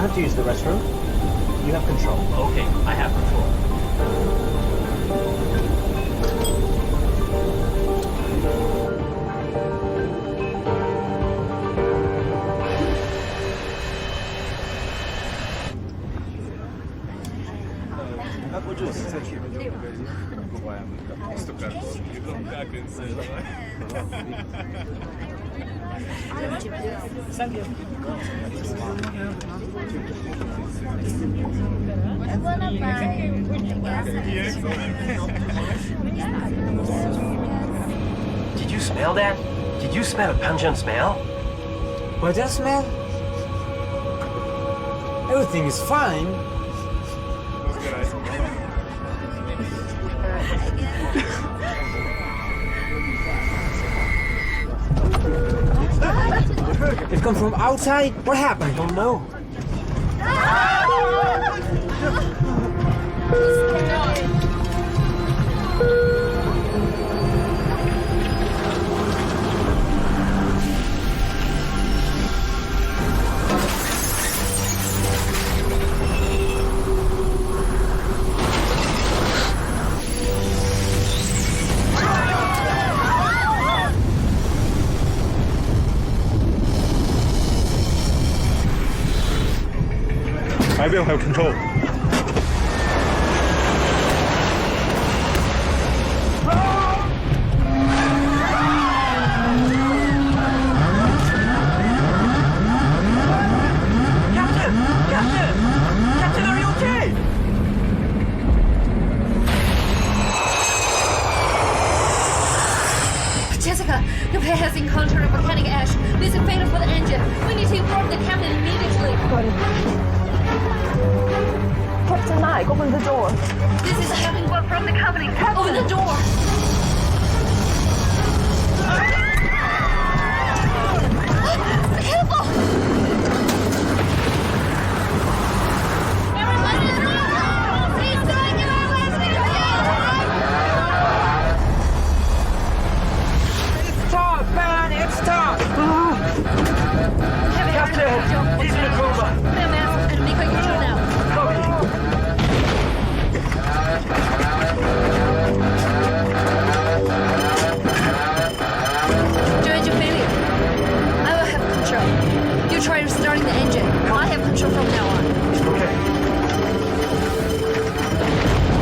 have to use the restroom. You have control. Okay, I have control. Thank you. Did you smell that? Did you smell a pungent smell? What that smell? Everything is fine. It comes from outside? What happened? I don't know. I will have control. Captain, are you okay? Jessica, your plane has encountered a volcanic ash. This is fatal for the engine. We need to inform the captain immediately. Captain Mike, open the door. This is having work from the company. Open the door. Careful! Everybody, please don't give our last It's tough, man. It's tough. Captain, he's in a coma. Put a mask and make a control now. Your engine failure. I will have control. You try restarting the engine. I have control from now on.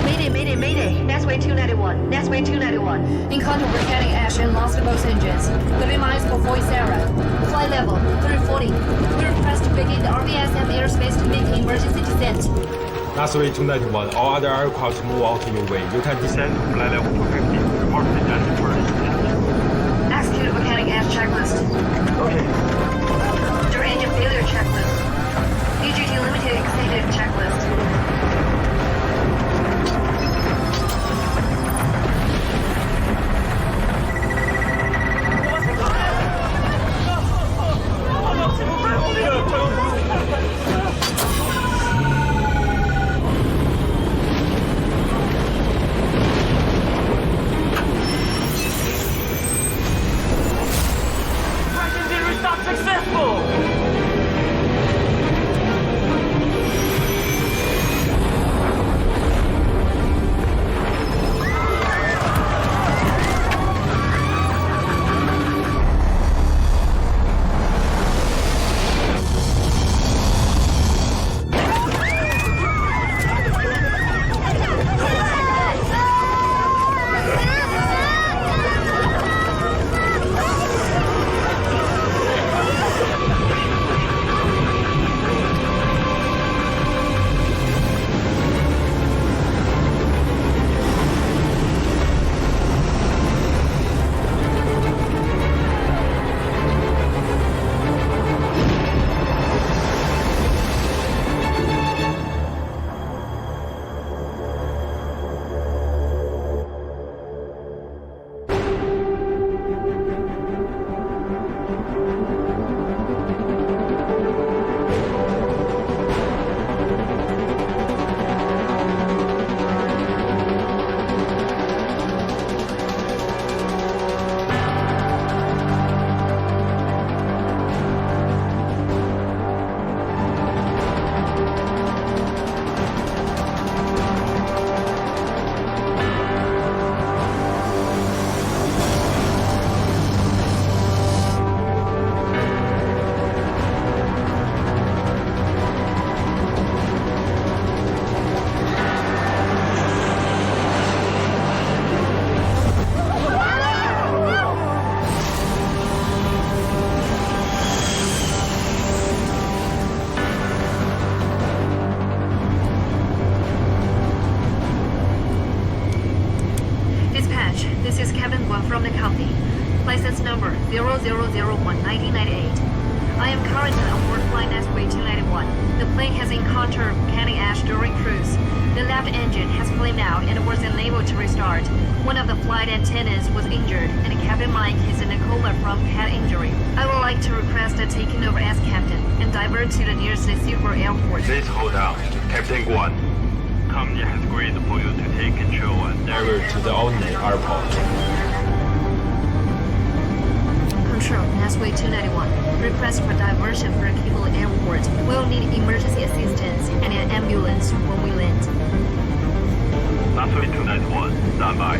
Mayday, mayday. Nestway 291. Nestway 291. Encounter volcanic ash and lost both engines. 30 miles for voice error. Flight level 340. We request to begin the RBSM airspace to make emergency descent. Nestway 291. All other aircraft move out of your way. You can descend to flight level 250. Report the engine for Execute volcanic ash checklist. Okay. Your engine failure checklist. EGT limited exceeded checklist. Successful! Dispatch, this is Captain Guan from the company. License number 0001-1998. I am currently on board flight Nesway 291. The plane has encountered volcanic ash during cruise. The left engine has flamed out and was unable to restart. One of the flight attendants was injured, and Captain Mike is in a coma from head injury. I would like to request a taking over as captain and divert to the nearest Seaport Airport. Please hold on, Captain Guan. Company has agreed for you to take control and divert to the Olney Airport. Control, Nesway 291. Request for diversion for Cable Airport. We'll need emergency assistance and an ambulance when we land. Nesway 291, stand by.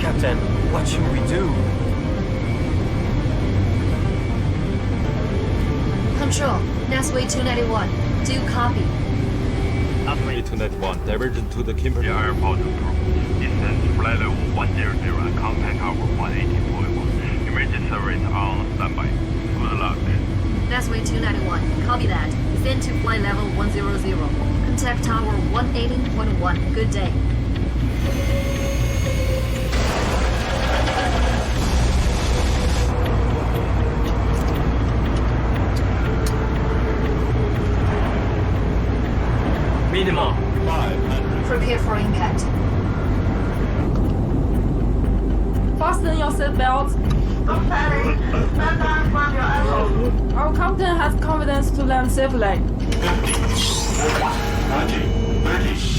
Captain, what should we do? Control, Nesway 291. Do copy. Nesway 291, diversion to the Kimberley Airport. Descend flight level 100 and contact tower 118.1. Emergency service on standby. Good luck. Nesway 291. Copy that. Descend to flight level 100. Contact tower 118.1. Good day. Minimum. Prepare for impact. Fasten your seatbelt. Our captain has confidence to land safely. Ready.